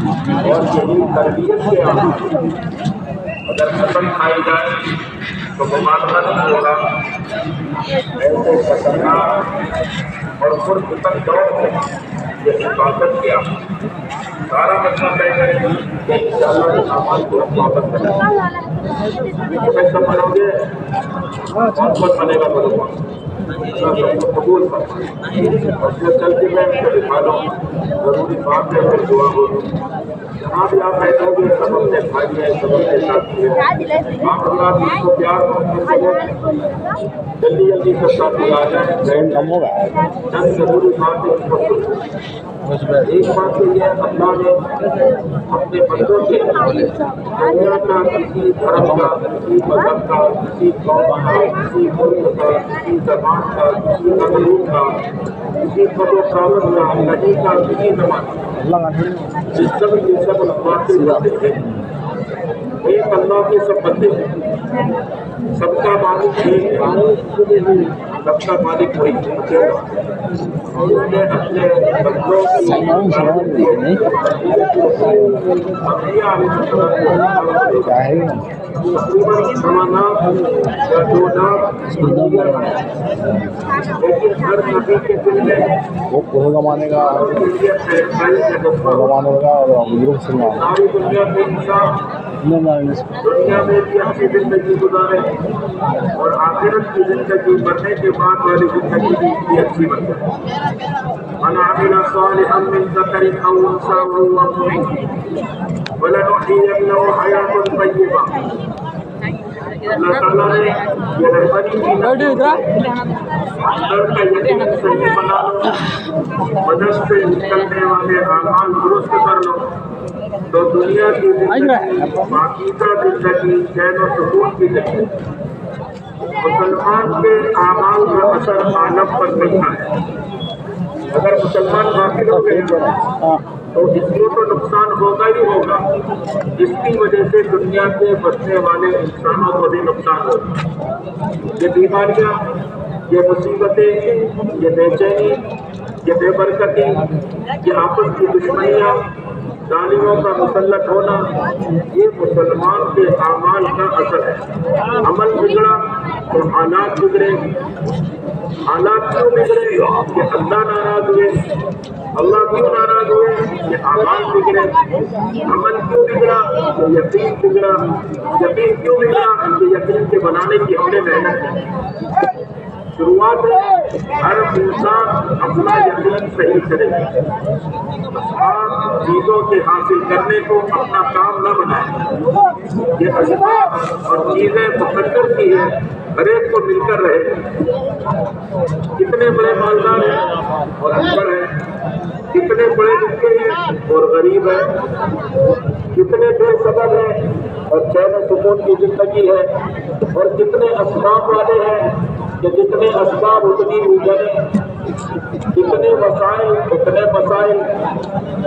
اور یہی تربیت کے آداب اگر قسم کھائی جائے تو مبادلہ نہیں ہوگا. ایسے خطرناک اور پرفتن دور ہے یہ حفاظت کیا سارا مطلب ہے کہ انشاءاللہ اس اعمال کو حفاظت کریں. جب سب پڑھو گے محبت بنے گا بولو قبول کر اور جو چل کے میں ان کو دکھا دوں ضروری بات ہے پھر دعا ہو. جہاں بھی آپ بیٹھو گے سب اپنے بھائی ہیں سب اپنے ساتھی ہیں آپ اللہ اس کو پیار جلدی جلدی سے ساتھی آ جائیں چند ضروری بات ہے اس کو سنیں. ایک بات تو یہ اللہ نے اپنے بندوں سے دنیا کا کسی دھرم کا کسی مذہب کا کسی قوم کا کسی ملک کا کسی زبان کا کسی مغلوب کا کسی قدر کامت کا نبی کا کسی زبان یہ سب اللہ سے باتیں ہیں. ایک اللہ کے سب بندے ہیں سب کا مالک ایک سب کا مالک وہی نے اپنے بندوں لیکن ہر نبی کے دل میں وہ زمانے کا ساری دنیا میں انسان دنیا میں بھی اچھی زندگی گزارے اور آخرت کی زندگی مرنے کے بعد والی زندگی بھی اتنی اچھی بن جائے. من عمل صالحا من ذکر او انثى وهو مؤمن فلنحيينه حياة طیبہ. اللہ تعالیٰ نے یہ رہبری کی اندر کا یقین صحیح بنا لو بدن سے نکلنے والے اعمال درست کر لو تو دنیا کی زندگی باقیدہ زندگی چین و سکون کی زندگی. مسلمان کے اعمال کا اثر عالم پر پڑتا ہے. اگر مسلمان غافل ہو گئے تو اس کو تو نقصان ہوگا ہی ہوگا جس کی وجہ سے دنیا کے بسنے والے انسانوں کو بھی نقصان ہوگا. یہ بیماریاں یہ مصیبتیں یہ بے چینی یہ بے برکتی یہ آپس کی دشمنیاں ظالموں کا مسلط ہونا یہ مسلمان کے اعمال کا اثر ہے. عمل بگڑا تو حالات بگڑے. حالات کیوں بگڑے کہ اللہ ناراض ہوئے. اللہ کیوں ناراض ہوئے کہ اعمال بگڑے. عمل کیوں بگڑا تو یقین بگڑا. یقین کیوں بگڑا کہ یقین کے بنانے کی ہم نے محنت کی. شروعات ہے ہر انسان اپنا یقین صحیح کرے. آپ چیزوں کے حاصل کرنے کو اپنا کام نہ بنائیں. یہ اسباب اور چیزیں مقدر کی ہے ہر ایک کو مل کر رہے. کتنے بڑے مالدار ہیں اور اکبر ہیں. کتنے بڑے لکھے ہیں اور غریب ہیں. کتنے بے سبب ہیں اور چین و سکون کی زندگی ہے. اور کتنے اسباب والے ہیں کہ جتنے اسباب اتنی الجھنیں اتنے وسائل اتنے مسائل.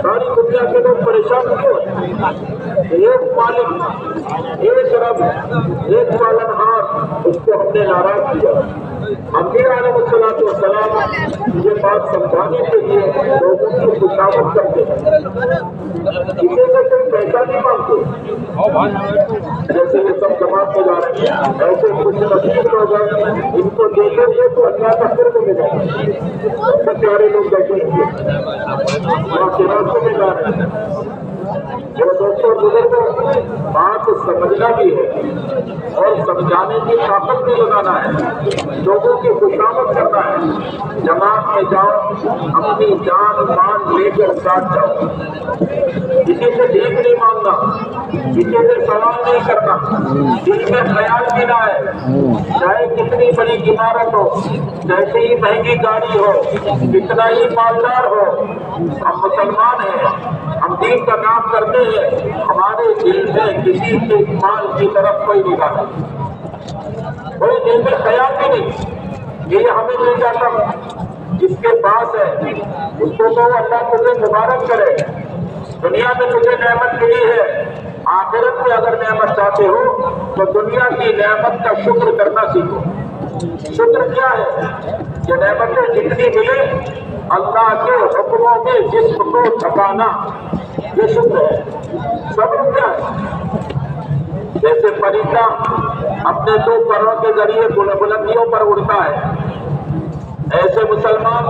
ساری دنیا کے لوگ پریشان کیوں ہیں؟ ایک مالک ایک رب ایک پالنہار اس کو ہم نے ناراض کیا. امبیا علیہ السلام یہ بات سمجھانے کے لیے لوگوں کی خوشامد کرتے ہیں. کسی سے کوئی پیسہ نہیں مانگتے. جیسے یہ سب جماعت میں جا رہے ہیں ایسے کچھ نصیب لوگ ہیں ان کو دیکھیں گے تو اللہ کا قرب ملے گا. سب پیارے لوگ بیٹھے ہوئے وہاں کے راستوں میں جا رہے ہیں. جو دوستوں بزرگوں بات سمجھنا بھی ہے اور سمجھانے کی طاقت بھی لگانا ہے. لوگوں کی خوشامد کرنا ہے. جماعت میں جاؤ اپنی جان مان لے کر ساتھ جاؤ. کسی سے بھیک نہیں مانگنا. کسی سے سوال نہیں کرنا. دل میں خیال بھی نہ ہے چاہے کتنی بڑی عمارت ہو جیسے ہی مہنگی گاڑی ہو کتنا ہی مالدار ہو. ہم مسلمان ہیں. ہم دین کا کام کرتے ہیں. ہمارے دل میں کسی کے مال کی طرف کوئی نگاہ نہیں. کوئی دل میں خیال بھی نہیں یہ ہمیں مل جاتا. جس کے پاس ہے اس کو تو اللہ تجھے مبارک کرے. دنیا میں تجھے نعمت ملی ہے. آخرت میں اگر نعمت چاہتے ہو تو دنیا کی نعمت کا شکر کرنا سیکھو. شکر کیا ہے کہ نعمتیں جتنی ملے اللہ کے حکموں میں جسم کو چھپانا. یہ شکر ہے۔ صبر کیا ہے؟ جیسے پرندہ اپنے دو پروں کے ذریعے بلندیوں پر اڑتا ہے، ایسے مسلمان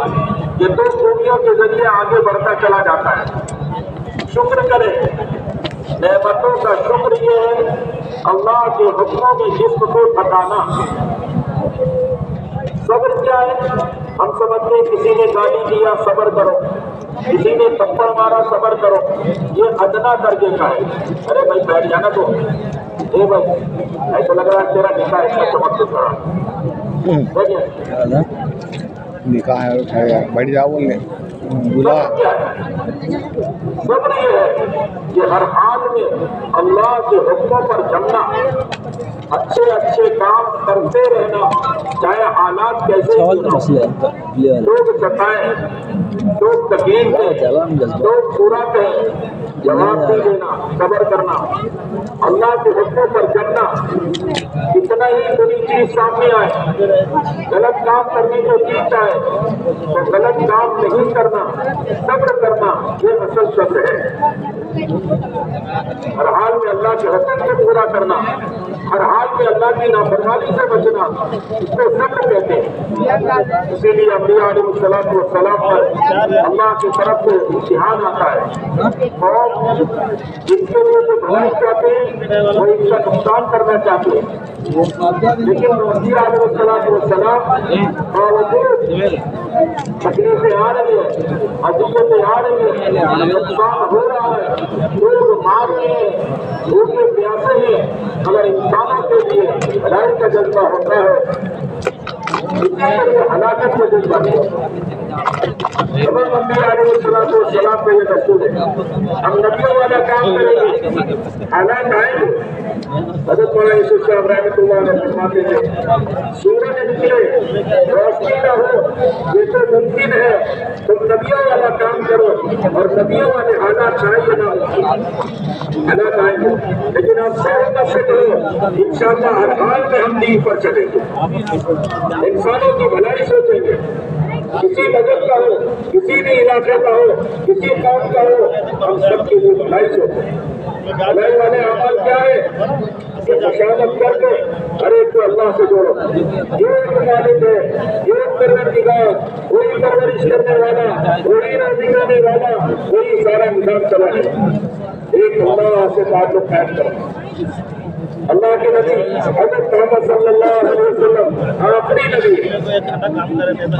یہ دو خوبیوں کے ذریعے آگے بڑھتا چلا جاتا ہے۔ شکر کرے، نعمتوں کا شکر یہ ہے اللہ کے حکموں میں جسم کو تھکانا۔ صبر کیا ہے؟ ہم سمجھتے ہیں کسی نے گالی دیا صبر کرو، کسی نے تھپڑ مارا صبر کرو، یہ ادنا درجے کا ہے۔ ارے بھائی بیٹھ جانا تو، اے بھائی ایسا لگ رہا ہے تیرا نکاح ایسا چمک سے پڑا، نکاح ہے بیٹھ جاؤ بولنے بلا۔ صبر یہ ہے کہ ہر حال میں اللہ کے حکموں پر جمنا، اچھے اچھے کام کرتے رہنا، چاہے حالات کیسے ہوں، لوگ ستائیں، لوگ تکلیف دیں، لوگ برا کہیں، جواب دے دینا، صبر کرنا، اللہ کے حکموں پر جمنا۔ کتنا ہی بری چیز سامنے آئے، غلط کام کرنے کو چیزتا ہے تو غلط کام نہیں کرنا، صبر کرنا، یہ اصل صبر ہے۔ ہر حال میں اللہ کے حکم کو پورا کرنا، ہر حال میں اللہ کی نافرمانی سے بچنا، اس کو صبر کہتے ہیں۔ اسی لیے انبیاء علیہ الصلوۃ والسلام پر اللہ کی طرف سے امتحان آتا ہے، اور جن کے لیے جو بھلائی چاہتے ہیں وہ ان کا نقصان کرنا چاہتے ہیں، لیکن انبیاء علیہ الصلوۃ والسلام باوجود تکلیفیں آ رہی ہیں، اذیتیں آ رہی ہیں، نقصان ہو رہا ہے، لوگ مار رہے ہیں، بھوکے پیاسے ہیں، اگر انسانوں کے لیے بھلائی کا جذبہ ہوتا ہے اسی طرح ہلاکت کا جذبہ نہیں۔ انبیاء علیہ الصلوۃ والسلام کا یہ دستور ہے، ہم نبیوں والا کام کریں گے، حالات آئیں گے۔ حضرت مولانا یوسف صاحب رحمۃ اللہ علیہ فرماتے تھے سورج نکلے روشنی نہ ہو یہ تو ممکن ہے، تم نبیوں والا کام کرو اور نبیوں والے حالات آئیں گے، نہ حالات آئیں گے، لیکن آپ سہمت سے کرو انشاءاللہ ہر حال میں ہم دین پر چلیں گے، انسانوں کی بھلائی سوچیں گے، کسی مذہب کا ہو، کسی بھی علاقے کا ہو، کسی قوم کا ہو، ہم سب کے لیے بھلائی سوچیں۔ بھلائی والے اعمال کیا ہے کہ مشاورت کر کے ہر ایک کو اللہ سے جوڑو، ایک مالک ہے، ایک پروردگار، کوئی پرورش کرنے والا، کوئی راضی کرنے والا، کوئی سارا نظام چلانے والا، ایک اللہ سے تعلق قائم کرو۔ اللہ کے نبی حضرت محمد صلی اللہ علیہ وسلم آخری نبی،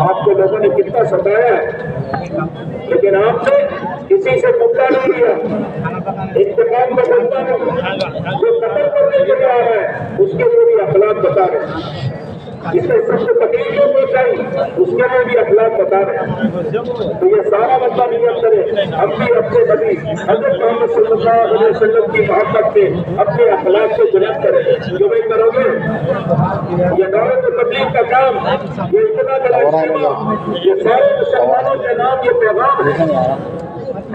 آپ کو لوگوں نے کتنا ستایا ہے لیکن آپ نے کسی سے مدعا نہیں کیا، انتقام کا بندہ نہیں، جو قتل کرنے کے لیے آ رہا ہے اس کے لیے بھی اخلاق بتا رہے ہیں، جس نے سب سے تکلیفیں پہنچائی اس کے لیے بھی اخلاق بتا رہے ہیں۔ تو یہ سارا بندہ نیت کرے ہم بھی اپنے نبی حضرت محمد صلی اللہ علیہ وسلم کی محبت سے اپنے اخلاق سے جناب کریں، جو بھی کرو گے یہ دعوت و تبلیغ کا کام، یہ اتنا بڑا اجتماع، یہ سارے مسلمانوں کے نام یہ پیغام ہے،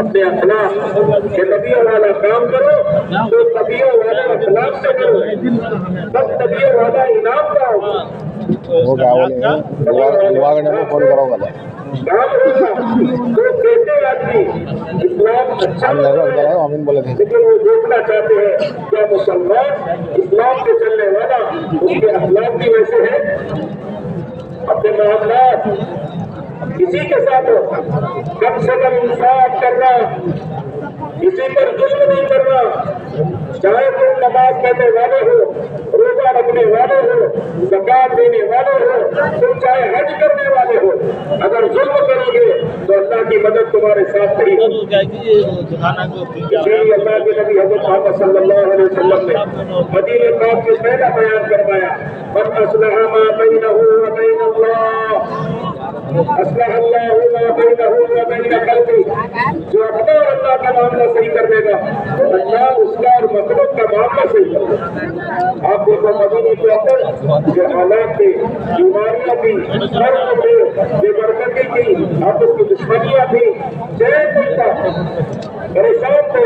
اپنے اخلاق کے نبیوں والا کام کرو تو نبیوں والا اخلاق سے کرو، تب نبیوں والا انعام کا ہوگا۔ وہ کیا بولے دعا کرنے کو فون کرو گا کام ہوگا تو کہتے آدمی اسلام اچھا امین بولے تھے، لیکن وہ دیکھنا چاہتے ہیں کیا مسلمان اسلام کے چلنے والا اس کے اخلاق بھی ویسے ہیں، اپنے معاملات کسی کے ساتھ ہو کم سے کم انصاف کرنا، کسی پر ظلم نہیں کرنا، چاہے کوئی نماز پڑھنے والے ہو، روزہ رکھنے والے ہو، زکات دینے والے ہو، تم چاہے حج کرنے والے ہو، اگر ظلم کرو گے تو اللہ کی مدد تمہارے ساتھ نہیں ہوگی۔ اسی لیے اللہ کے نبی حضرت محمد صلی اللہ علیہ وسلم نے مدینہ پاک میں پہلا بیان فرمایا من اصلح ما بینہ و بین اللہ اصلح اللہ ما بینہ و بین خلقہ، جو اپنا اور اللہ کا معاملہ صحیح کر دے گا اللہ اس کا اور مخلوق کا معاملہ صحیح کر دے گا۔ آپ دیکھو مدینے کے اندر جو حالات تھے، بیماریاں تھی، مرض تھے، بے برکتی تھی، آپس کی دشمنیاں تھی، چین نہیں تھا، پریشان تھے،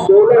16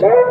9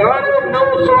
950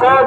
7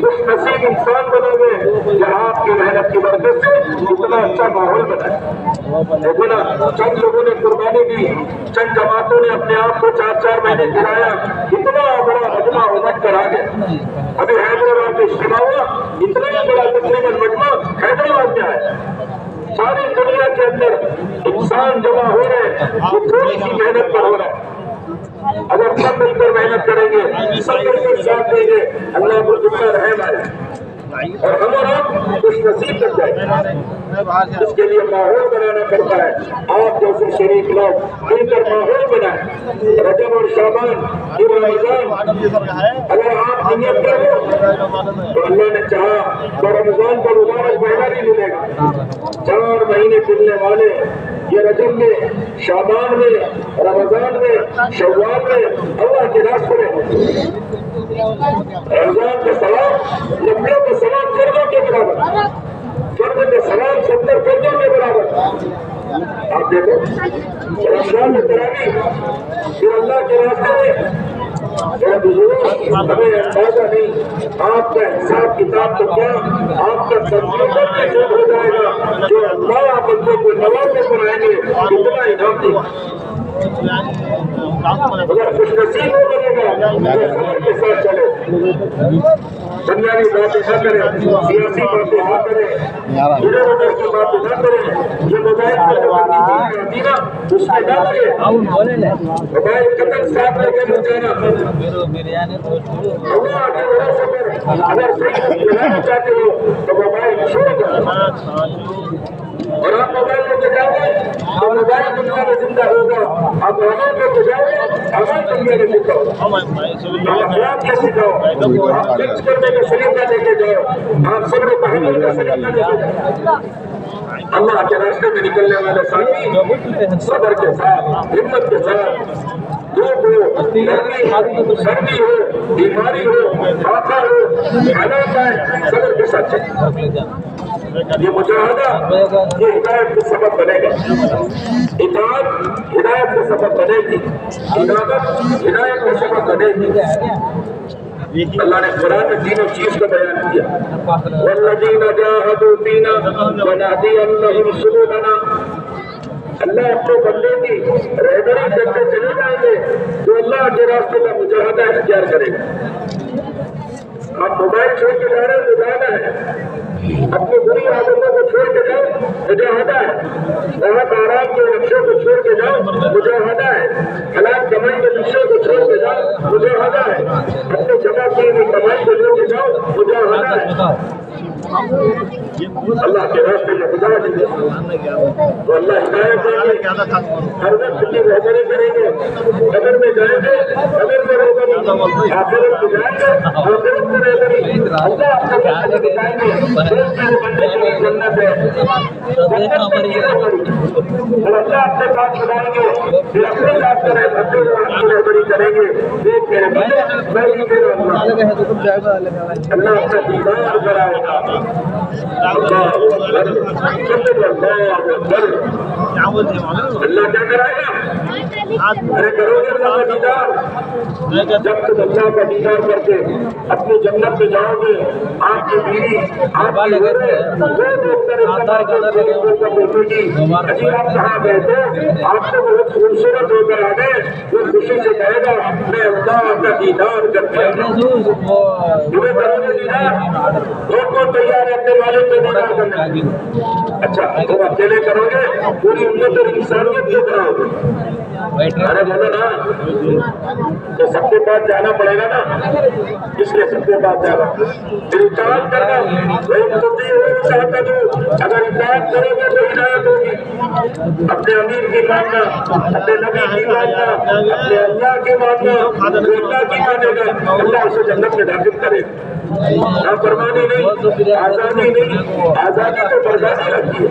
خوش نصیب انسان بنو گے کہ آپ کی محنت کی برکت سے اتنا اچھا ماحول بنا ہے۔ دیکھو نا، چند لوگوں نے قربانی دی، چند جماعتوں نے اپنے آپ کو 4-4 مہینے کرایا، اتنا بڑا مجمع امت کرا گیا۔ ابھی حیدرآباد میں اجتماع ہوا، اتنا بڑا تقریباً مجمع حیدرآباد میں آیا۔ ساری دنیا کے اندر انسان جمع ہو رہے ہیں، وہ تھوڑی سی محنت پر ہو رہا ہے۔ اگر سب مل کر محنت کریں گے، سب مل کر ساتھ دیں گے، اللہ کو جتنا رحم آئے اور ہم اور آپ خوش نصیب بن جائیں۔ اس کے لیے ماحول بنانا پڑتا ہے۔ آپ جیسے شریک لوگ مل کر ماحول بنائیں۔ رجب اور شعبان اور رمضان اگر آپ نیت کرو تو اللہ نے چاہا تو رمضان کو مبارک مہینہ بھی ملے گا۔ 4 مہینے ملنے والے یہ رجب میں، شعبان میں، رمضان میں، شوال میں اللہ کے راستے میں رمضان کا ثواب 90 کا ثواب فرضوں کے برابر، فرض کا ثواب 70 فرضوں کے برابر۔ آپ دیکھو رمضان میں تراویح پھر اللہ کے راستے میں ہمیں اندازہ نہیں آپ کا حساب کتاب تو کیا، آپ کا کمپیوٹر میں جو ہو جائے گا، جو اللہ بندوں کو نوازے بنائیں گے اتنا انعام دے گا۔ اگر خوش نصیب ہو بنے گا صبر کے ساتھ چلے، دنیاوی باتیں نہ کریں، سیاسی باتیں نہ کریں، ادھر ادھر کی باتیں نہ کریں، یہ موبائل پر جو چیزیں آتی نا اس میں نہ لگے، موبائل قتل صاحب لے کے مل جانا۔ اللہ کے بھروسے پر اگر صحیح بنانا چاہتے ہو تو موبائل چھوڑ دو، اور آپ موبائل لے کے جاؤ گے تو موبائل دنیا میں زندہ ہوگا، آپ عمل لے کے جاؤ گے عمل دنیا میں زندہ ہوگا۔ آپ اخلاق کے سکھاؤ، آپ خرچ کرنے کا سلیقہ لے کے جاؤ، آپ صبر و تحمل کا سلیقہ لے کے جاؤ۔ اللہ کے راستے میں نکلنے والے ساتھی صبر کے ساتھ، ہمت کے ساتھ، دھوپ ہو، گرمی ہو، سردی ہو، بیماری ہو، آفا ہو، حالات آئے، صبر کے ساتھ چلیں۔ یہ مجاہدہ یہ ہدایت کا سبب بنے گا، اطاعت ہدایت کا سبب بنے گی، عبادت ہدایت کا سبب بنے گی۔ اللہ نے قرآن میں تینوں چیز کا بیان کیا، والذین جاہدوا فینا لنہدینہم سبلنا۔ اللہ اپنے بندے کی رہبری کرتے چلے جائیں گے جو اللہ کے راستے کا مجاہدہ اختیار کرے گا۔ آپ موبائل چھوڑ کے جا رہے ہیں مجاہدہ ہے، اپنی بری عادتوں کو چھوڑ کے جاؤ مجاہدہ ہے، راحت آرام کے نقشوں کو چھوڑ کے جاؤ مجاہدہ ہے، حلال کمائی کے نقشوں کو چھوڑ کے جاؤ مجاہدہ ہے، اپنے جمع کی ہوئی کمائی کو لے کے جاؤ مجاہدہ ہے۔ اللہ کے راستے میں گزار دیں گے تو اللہ ہدایت دیں گے، ہر وقت کی رہبری کریں گے، قبر میں جائیں گے قبر میں رہبری، آخرت میں جائیں گے آخرت میں رہبری، اللہ اپنے بندے کو بتائیں گے بندے کے لیے جنت ہے، جنت میں کی رہبری، اور اللہ اپنے پاس بلائیں گے پھر اپنے ساتھ کریں اپنے کی رہبری کریں گے، دیکھ میرے بندے میں ہی تیرا اللہ اپنا دیدار کرائے گا۔ اللہ کیا کرائے گا؟ ارے کرو گے اللہ کا دیدار، جب تم اللہ کا دیدار کر کے اپنی جنت میں جاؤ گے، آپ کی بیوی آپ کی وہ دیکھ کر بیٹھے گی اجی آپ کہاں گئے تھے، آپ کو بہت خوبصورت ہو کر آ گئے، وہ خوشی سے کہے گا میں اللہ کا دیدار کرتے تمہیں کرو گے دیدار، کون تیار ہے اپنے والد کو دیدار کرنے؟ اچھا تم اکیلے کرو گے پوری امت اور انسانیت کو کراؤ گے؟ ارے بولو نا، تو سب کے پاس جانا پڑے گا نا، اس لیے سب کے پاس جانا پھر اطاعت کرنا، چاہتا دوں اگر اطاعت کرو گے تو ہدایت ہوگی، اپنے امیر کی ماننا، اپنے نبی کی ماننا، اپنے اللہ کی ماننا، جو اللہ کی مانے گا اللہ اسے جنت میں داخل کرے گا۔ نافرمانی نہیں، آزادی نہیں، آزادی تو برداشت رکھتی ہے،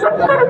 70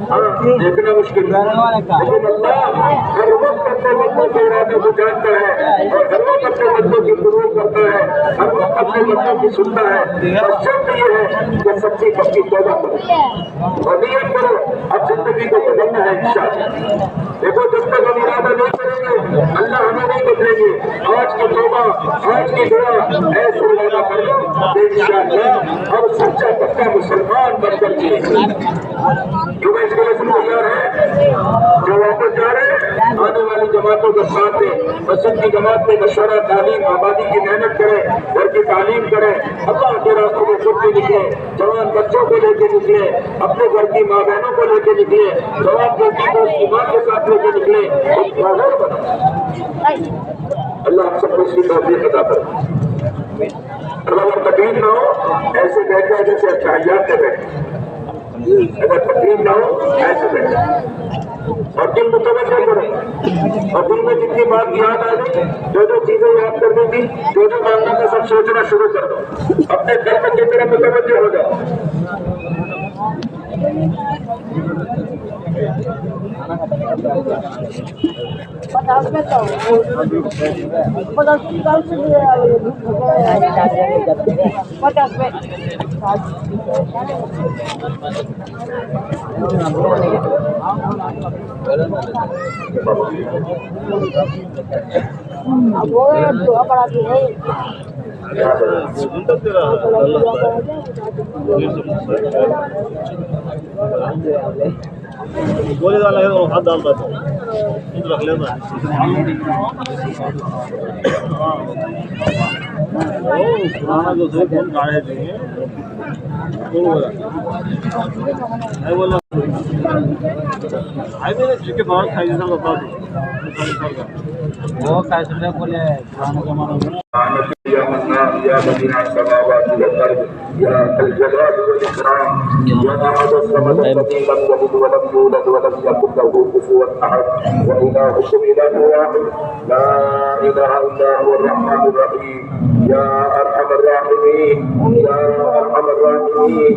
دیکھنا مشکل ہے، لیکن اللہ ہر وقت اپنے بندوں کے ارادے کو جانتا ہے اور ہر وقت اپنے بندوں کی قبول کرتا ہے، ہر وقت اپنے بندوں کی سنتا ہے۔ اور شرط یہ ہے کہ سچی پکی توبہ کرو اور نیت کرو اب زندگی کو بدلنا ہے انشاءاللہ۔ دیکھو جب تک ہم ارادہ نہیں کریں گے اللہ ہمیں نہیں بدلیں گے۔ آج کی توبہ، آج کی دعا ایسے ارادہ کر لو کہ انشاءاللہ ہم سچا پکا مسلمان بن کر جیئیں گے۔ جو میں اس کے لیے تیار ہے، جو واپس جا رہے ہیں آنے والی جماعتوں کا ساتھ دیں، مسجد کی جماعت میں مشورہ، تعلیم، آبادی کی محنت کریں، گھر کی تعلیم کریں، اللہ کے راستوں میں خود بھی نکلے، جوان بچوں کو لے کے نکلے، اپنے گھر کی ماں بہنوں کو لے کے نکلے، جوان بیٹی کو اس کی ماں کے ساتھ لے کے نکلے، ایک ماحول بنا۔ اللہ ہم سب کو اس کی توفیق عطا کرے۔ اگر تکلیف نہ ہو ایسے بیٹھے جیسے اچھائیات کے بیٹھے، اگر تکلیف نہ ہو ایسے بیٹھے اور دل متوجہ کرو اور دل میں جتنی بات یاد آ گئی، جو جو چیزیں یاد کرنی تھی، جو جو مانگنا تھا، سب سوچنا شروع کر دو، اپنے قلب کی طرف متوجہ ہو جاؤ۔ گولی ڈالنا ہے تو ہاتھ ڈالتا تھا رکھ لیتا پرانا جو تھے کون گاڑے تھے بولا کے بعد کھائی بتا وہ کیسے بولے پرانا زمانہ میں يا منان يا بديع السماوات والارض يا ذا الجلال والاكرام يا احد الصمد الذي لم يلد ولم يولد ولم يكن له كفوا احد والهكم اله واحد لا اله الا هو الرحمن الرحيم يا ارحم الراحمين يا ارحم الراحمين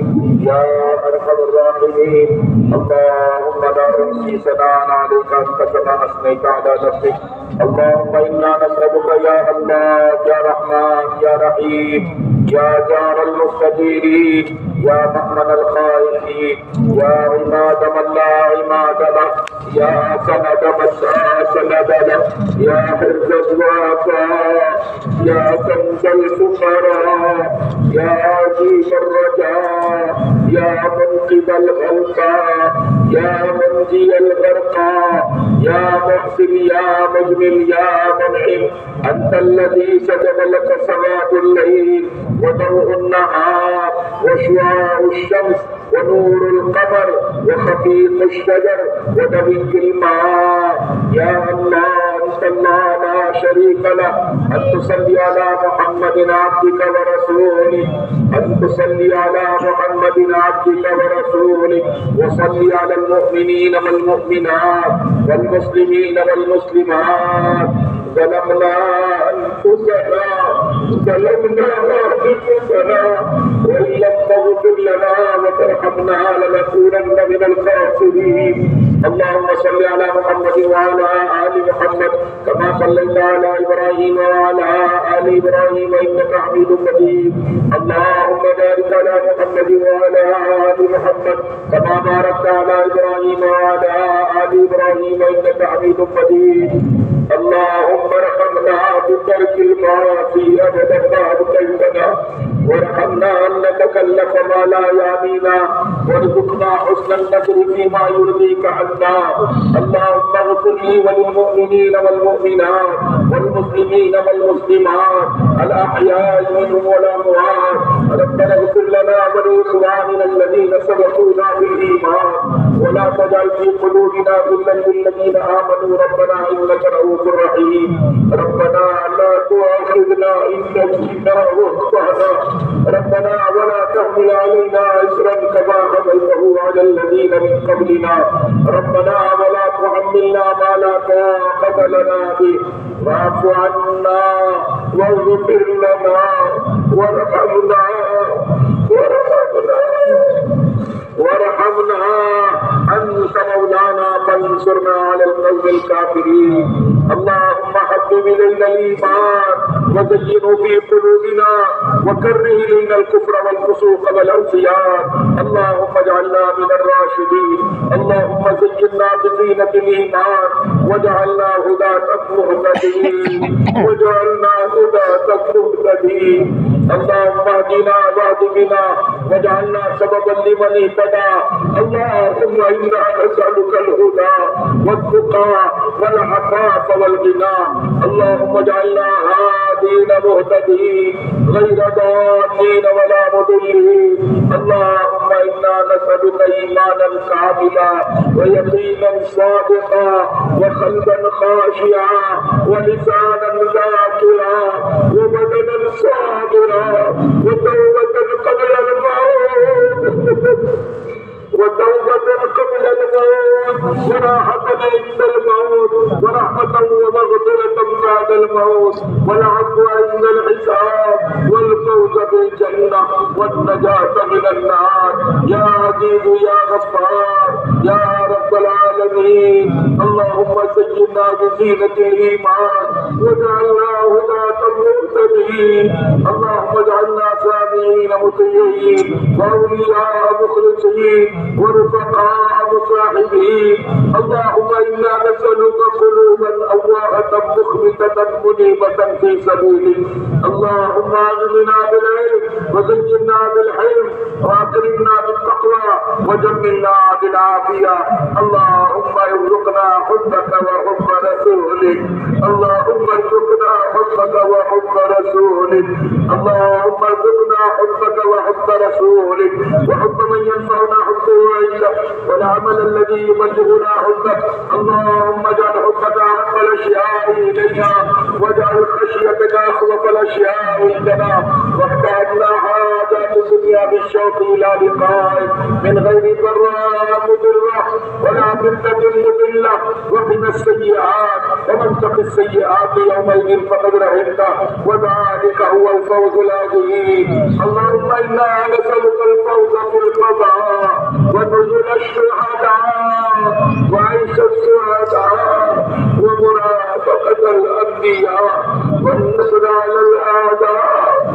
يا ارحم الراحمين اللهم لا نحصي ثناء عليك انت كما اثنيت على نفسك اللهم انا نسالك يا الله يا رحمن يا رحيم يا جار المستجيرين يا مأمن الخائفين يا عماد من لا عماد له يا سند من لا سند له يا حرز الضعفاء يا كنز الفقراء يا عظيم الرجاء يا منقذ الغلقى يا منجي الغرقى يا محسن يا مجمل يا منعم أنت الذي سجد لك سواد الليل وضوء النهار وشعاع الشمس ونور القمر وخفيق الشجر ودفق الماء يا الله أنت الله لا شريك له أن تصلي على محمد عبدك ورسولك أن تصلي على محمد عبدك ورسولك وصلي على المؤمنين والمؤمنات والمسلمين والمسلمات ظلمنا أنفسنا وإن لم تغفر لنا وترحمنا لنكونن من الخاسرين اللهم صل على محمد وعلى آل محمد كما صليت على إبراهيم وعلى آل إبراهيم إنك حميد مجيد اللهم بارك على محمد وعلى آل محمد كما باركت على إبراهيم وعلى آل إبراهيم إنك حميد مجيد اللهم ارحمنا بترك المعاصي أبدا بعد كيدنا وارحمنا أن نتكلف ما لا يعنينا وارزقنا حسن النصر فيما يرضيك عنا اللهم اغفر لي وللمؤمنين والمؤمنات والمسلمين والمسلمات الأحياء منهم والأموات ربنا اغفر لنا ولإخواننا الذين سبقونا بالإيمان ولا تجعل في قلوبنا غلا للذين آمنوا ربنا إنك رؤوف رحيم ربنا لا تؤاخذنا إن نسينا وأخطأنا ربنا ولا تحمل علينا إصرا كما حملته على الذين من قبلنا ربنا ولا تحملنا ما لا طاقة لنا به واعف عنا واغفر لنا وارحمنا أن القوم الكافرين. اللهم حبب إلينا الإيمان وزينه في قلوبنا وكره إلينا الكفر والفسوق والعصيان. اللهم اجعلنا من الراشدين. اللهم زينا بزينة الإيمان واجعلنا هداة مهتدين واجعلنا هداة مهتدين. اللهم اهدنا واهد بنا واجعلنا سببا لمن اهتدى. اللهم إنا نسألك الهدى والتقى والعفاف والغنى. اللهم اجعلنا هادين مهتدين غير ضالين ولا مضلين. اللهم إنا نسألك إيمانا كاملا ويقينا صادقا وقلبا خاشعا ولسانا ذاكرا وبدنا صابرا وتوبة قبل الموت وراحة عند الموت ورحمة ومغفرة بعد الموت والعفو عند الحساب والفوز بالجنة والنجاة من النار. يا عزيز يا غفار يا رب العالمين. اللهم زينا بزينة الإيمان واجعلنا هداة مهتدين. اللهم اجعلنا سامعين مطيعين وأولياء مخلصين ورفقاء مصاحبين. اللهم إنا نسألك قلوبا أواهة مخبتة منيبة في سبيلك. اللهم أغننا بالعلم وزينا بالحلم وأكرمنا بالتقوى وجملنا بالعافية. اللهم ارزقنا حبك وحب رسولك. اللهم ارزقنا حبك وحب رسولك. اللهم ارزقنا حبك وحب رسولك وحب من ينفعنا حبه عندك والعمل الذي يبلغنا حبك. اللهم اجعل حبك احب الاشياء الينا واجعل خشيتك اخوف الاشياء عندنا وافتح لنا حاجات الدنيا بالشوق الى لقائك من غير ضراء مضره ولا فتنه مضله. وقنا السيئات ومن تق السيئات يومئذ فقد رحمته وذلك هو الفوز العظيم. اللهم انا نسالك الفوز في القضاء ونزل الشهداء وعيش السعداء ومرافقة الأنبياء والنصر على الأعداء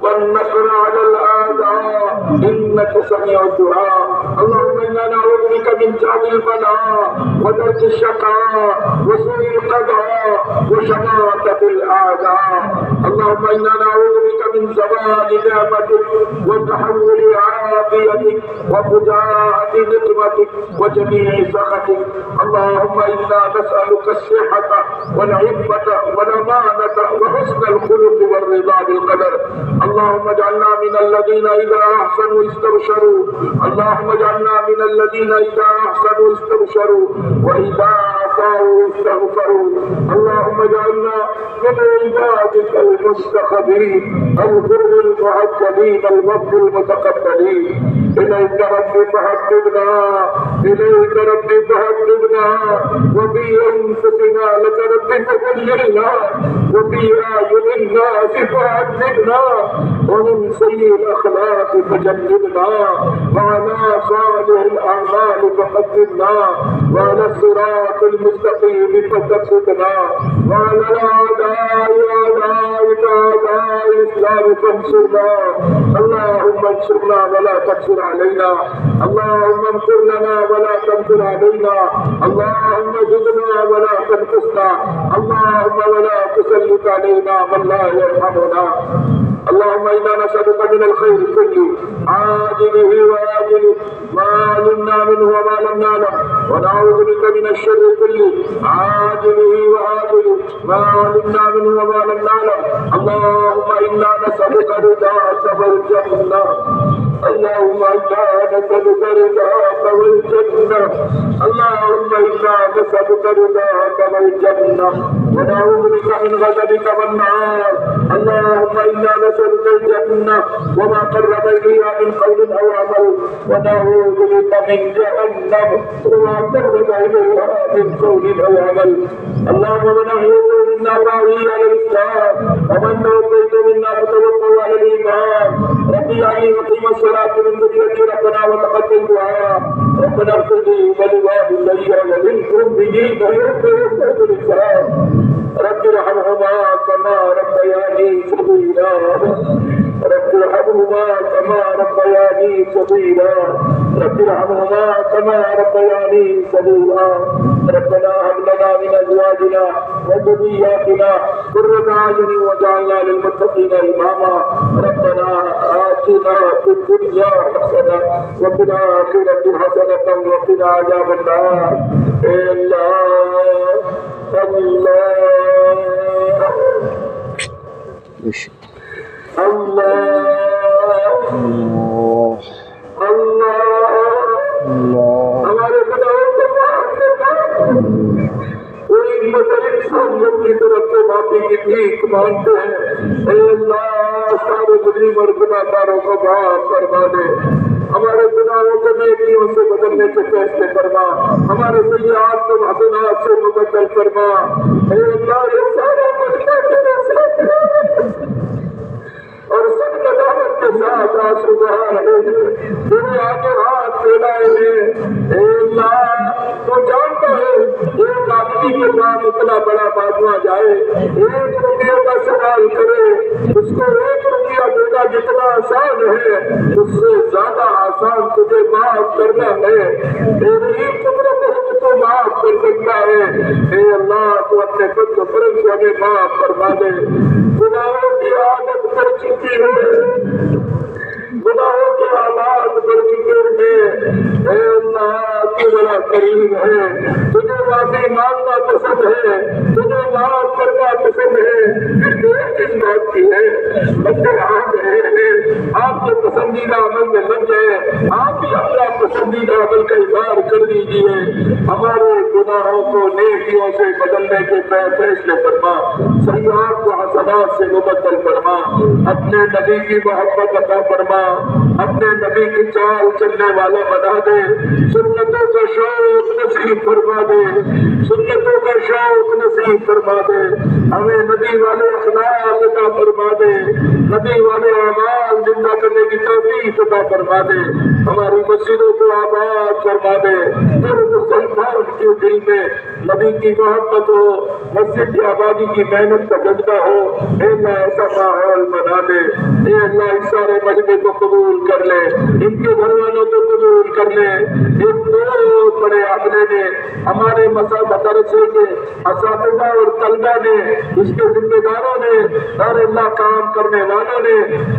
والنصر على الأعداء إنك سميع الدعاء. اللهم إنا نعوذ بك من جهل البلاء ودرك الشقاء وسوء القضاء وشماتة الأعداء. اللهم إنا نعوذ بك من زوال نعمتك وتحول عافيتك وفجاءة نقمتك وجميع سخطك. اللهم إنا نسألك الصحة والعفة والأمانة وحسن الخلق والرضا بالقدر. اللهم اجعلنا من الذين إذا أحسنوا استبشروا. اللهم اجعلنا من الذين إذا أحسنوا استبشروا وإذا أساءوا استغفروا. اللهم اجعلنا من عبادك المستخدمين الغر المعجلين الوفد المتقبلين. إليك ربي فحببنا إليك ربي فحببنا وفي أنفسنا لك ربي فذللنا وفي أعين الناس فعذبنا ومن سيء الأخلاق فجنبنا وعلى صالح الأعمال فقدمنا وعلى الصراط المستقيم فثبتنا وعلى الأعداء أعدائك أعداء الإسلام فانصرنا. اللهم انصرنا ولا تنصر علينا. اللهم انصر لنا ولا تنصر علينا. اللهم زدنا ولا تنقصنا. اللهم ولا تسلط علينا من لا يرحمنا. اللهم إنا نسألك من الخير كله عاجله وآجله ما علمنا منه وما لم نعلم ونعوذ بك من الشر كله عاجله وآجله ما علمنا منه وما لم نعلم. اللهم إنا نسألك رضاك والجنة. اللهم إنا نسألك رضاك والجنة. اللهم إنا نسألك رضاك والجنة ونعوذ بك من غضبك والنار. اللهم إنا نسألك الجنة وما قرب إليها من قول أو عمل ونعوذ بك من جهنم وما قرب إليها من قول أو عمل. اللهم من أحييته منا فأحيه على الإسلام ومن توفيته منا فتوفه على الإيمان. ربي أعين وقيم الصلاة من ذريتي ربنا وتقبل دعاء ربنا اغفر لي ولوالدي وللمؤمنين يوم يقوم الحساب رب ارحمهما كما ربياني صغيرا رب ارحمهما كما ربياني صغيرا رب ارحمهما كما ربياني صغيرا ربنا هب لنا من ازواجنا وذرياتنا قرة اعين واجعلنا للمتقين اماما ربنا آتنا في الدنيا حسنة وفي الآخرة حسنة وقنا عذاب النار ہمارے خداؤں کو معاف کرنا کوئی مثل انسانیت کی طرف سے معافی کی بھیک مانگتے ہیں اے اللہ سارے مجرم اور گناہ گاروں کو معاف فرما دے ہمارے گناہوں کو نیکیوں سے بدلنے کے فیصلے فرما ہمارے سیئات کو حسنات سے مبدل فرما اے اللہ یہ سارے مجرم تیرے ساتھ اور سب ندامت کے ساتھ آنسو بہا رہے ہیں تیرے آگے ہاتھ پھیلائے ہیں اے اللہ تو جانتا ہے ایک آدمی کے پاس اتنا بڑا بادوا جائے 1 روپیے کا سوال کرے اس کو 1 روپیہ دینا جتنا آسان ہے اس سے زیادہ آسان تجھے معاف کرنا ہے تیری ہی قدرت ہے کہ تو معاف کر سکتا ہے اے اللہ تو اپنے فضل و کرم سے ہمیں معاف فرما دے گناہوں کی عادت کر چکی ہے گناہوں کے آواز کر چکے ہیں اے اللہ تو بڑا کریم ہے تجھے معافی مانگنا پسند ہے تجھے معاف کرنا پسند ہے پھر کس بات کی ہے بچے آپ رہے ہیں آپ کے پسندیدہ عمل میں لگ جائے آپ بھی اپنا پسندیدہ عمل کا اظہار کر دیجیے ہمارے گناہوں کو نیکیوں سے بدلنے کے فیصلے فرما سیئات کو حسنات سے مبدل فرما اپنے نبی کی محبت عطا فرما اپنے نبی کی چال چلنے والے بنا دے سنتوں کا شوق نصیب فرما دے سنتوں کا شوق نصیب فرما دے ہمیں نبی والے اخلاق عطا فرما دے نبی والے اعمال زندہ کرنے کی توفیق عطا فرما دے ہماری مسجدوں کو آباد فرما دے ہر مسلمان کے دل میں نبی کی محبت ہو مسجد کی آبادی کی محنت کا جذبہ ہو اے اللہ ایسا ماحول بنا دے اے اللہ اس سارے مجمع کو قبول کر لے ان کے گھر والوں کو قبول کر لے ایک بہت بڑے عاملے نے ہمارے مدرسے کے اساتذہ اور طلبہ نے اس کے ذمہ داروں نے اور اللہ کام کرنے والوں نے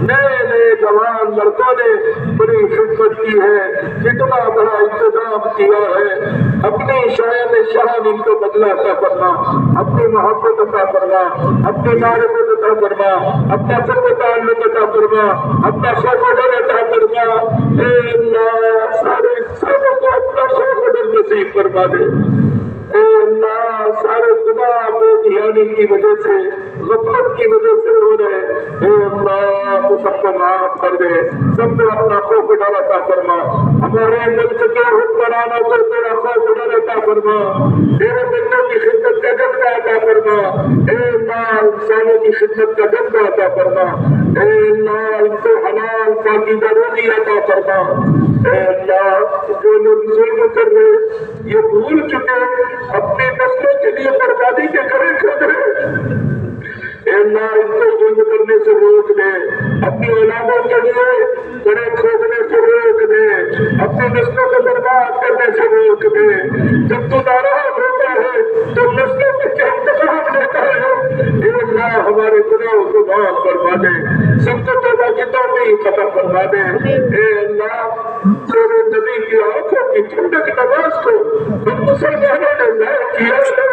نئے جوان لڑکوں نے بڑی خدمت کی ہے کتنا بڑا انتظام کیا ہے اپنی شاعر شان ان کو بدلا عطا فرما اپنی محبت عطا فرما اپنی معرفت عطا فرما اپنا سب تعلق عطا فرما اپنا شوق و ڈر عطا فرما اے اللہ سارے سبوں کو اپنا شوق و ڈر نصیب فرما دے اے اللہ سارے گناہ بے دھیانی کی وجہ سے غفلت کی وجہ سے ہو رہے اے اللہ تو سب کو معاف کر دے سب کو اپنا خوف ڈر عطا فرما ہمارے ملک کے حکمرانوں کو تیرا خوف ڈر عطا فرما تیرے بندوں کی خدمت کا جذبہ عطا فرما اے اللہ انسانوں کی خدمت کا جذبہ عطا فرما اے اللہ ان کو حلال پاکیزہ روزی عطا فرما اے اللہ جو لوگ ظلم کر رہے یہ بھول چکے اپنی نسلوں کے لیے بربادی کے گھڑے کھود رہے اے اللہ ان کو ظلم کرنے سے روک دے اپنی اولادوں کے لیے گڑے کھودنے سے روک دے اپنی نسلوں کو برباد کرنے سے روک دے جب تو ناراض ہوتا ہے تو نسلوں کے کیا انتخاب لیتا ہے اے اللہ ہمارے گناہوں کو معاف فرما دے سب کو توبہ کی توفیق عطا فرما دے اے اللہ تیرے نبی کی آنکھوں کی ٹھنڈک نماز کو ہم مسلمانوں نے ضائع کیا ہے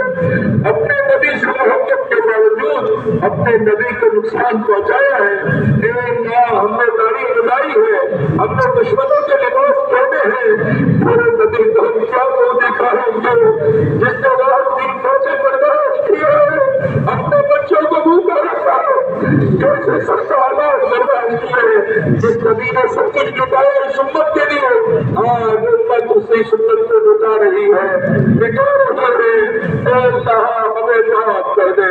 اپنے نبی سے محبت کے باوجود اپنے نبی کو نقصان پہنچایا ہے اے اللہ ہم نے داڑھی بنائی ہے ہم نے دشمنوں کے لباس پہنے ہیں پورے نبی کو ہم کیا منہ دکھائیں گے جس نے رات دن سوچے برداشت کیا ہے اپنے بچوں کو بھوکا رکھا ہے کیسے سخت حالات برداشت کیے جس نبی نے سب کچھ لٹایا اس امت کے لیے آج امت اسی سنت کو لٹا رہی ہے بٹا رہی ہے اے اللہ ہمیں معاف کر دے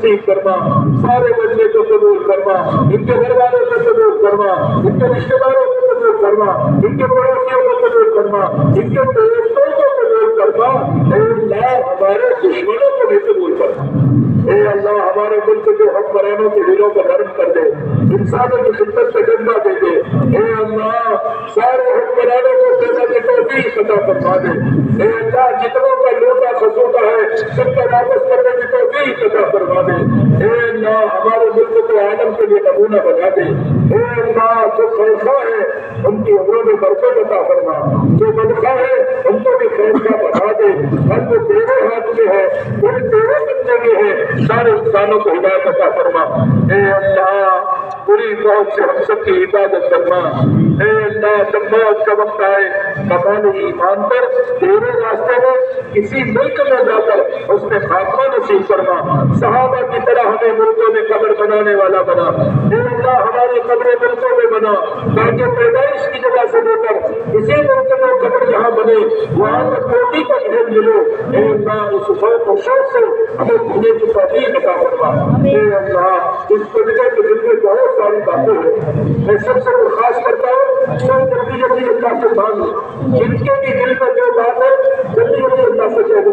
نصیب فرما, سارے بندے کو قبول فرما, ان کے گھر والوں کو قبول فرما, ان کے رشتے داروں کو قبول فرما, ان کے پڑوسیوں کو قبول فرما, ان کے دوستوں کو قبول فرما. اے اللہ ہمارے دشمنوں کو بھی قبول فرما. اے اللہ ہمارے ملک کے حکمرانوں کے دلوں کو نرم کر دے, انسانوں کی خدمت سے جذبہ دے دے. اے اللہ سارے حکمرانوں کو سزا کی توفیق عطا فرما دے. اے اللہ جتنوں کا لوٹا خسوٹا ہے سب کا واپس کرنے کی توفیق عطا فرما دے. اے اللہ ہمارے ملک کو عالم کے لیے نمونہ بنا دے. اے اللہ جو خیرخواہ ہے ان کی عمروں میں برکت عطا فرما, جو بدخواہ ہے ان کو بھی خیرخواہ بنا دے. ہم وہ تیرے ہاتھ میں ہے, وہ تیرے بندے میں ہے, سارے انسانوں کو ہدایت عطا فرما. اے اللہ پوری موت سے ہم سب کی حفاظت فرما. اے اللہ جب موت کا وقت آئے کمال ایمان پر تیرے راستے میں کسی ملک میں جا کر اس میں خاتمہ نصیب فرما. صحابہ کی طرح ہمیں ملکوں میں قبر بنانے والا بنا. اے اللہ ہماری قبریں ملکوں میں بنا تاکہ پیدائش کی جگہ سے لے کر کسی ملک میں قبر جہاں بنے وہاں پر روٹی کا ڈھیر ملے. اے اللہ اس خوف و شوق سے ہمیں جینے کی توفیق عطا فرما. اے اللہ اس دنیا کے دل میں بہت ساری باتیں ہیں, میں سب سے درخواست کرتا ہوں سب جلدی جلدی اللہ سے مانگو. جن کے بھی دل میں جو بات ہے جلدی جلدی اللہ سے کہہ دو.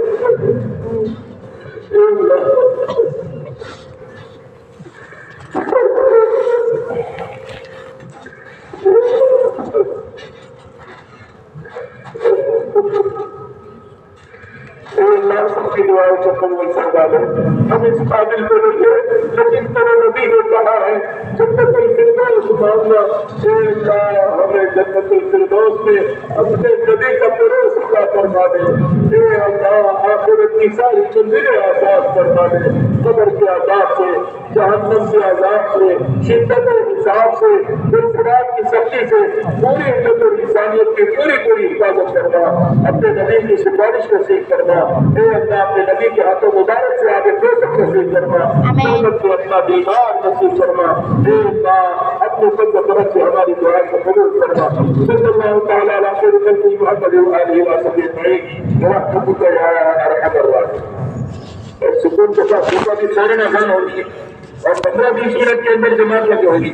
اے اللہ سب کی دعائیں کو قبول فرما لے. ہم اس قابل کو نہیں ہے لیکن تیرے نبی نے کہا ہے جنت الفردوس مانگنا. اے اللہ ہمیں جنت الفردوس میں اپنے نبی کا پروس عطا فرما دے. اے اللہ آخرت کی ساری منزلیں آزاد فرما دے. قبر کے عذاب سے, جہنم کے عذاب سے, شدت حساب سے, صراط کی سختی سے پوری امت اور انسانیت کی پوری حفاظت کرنا. اپنے نبی کی سفارش نصیب کرنا. اے اللہ اپنے نبی کے ہاتھوں مبارک سے آگے دے سب نصیب کرنا. سنت کو اپنا دیدار نصیب کرنا. اے اللہ اپنے سب طرف سے ہماری دعا کو قبول کرنا. صلی اللہ تعالیٰ علیہ وسلم محمد علیہ وسلم برحمتک یا ارحم الراحمین. اور سکون کے ساتھ صبح کی فوراً اذان ہوگی اور 15-20 منٹ کے اندر جماعت لگی ہوگی.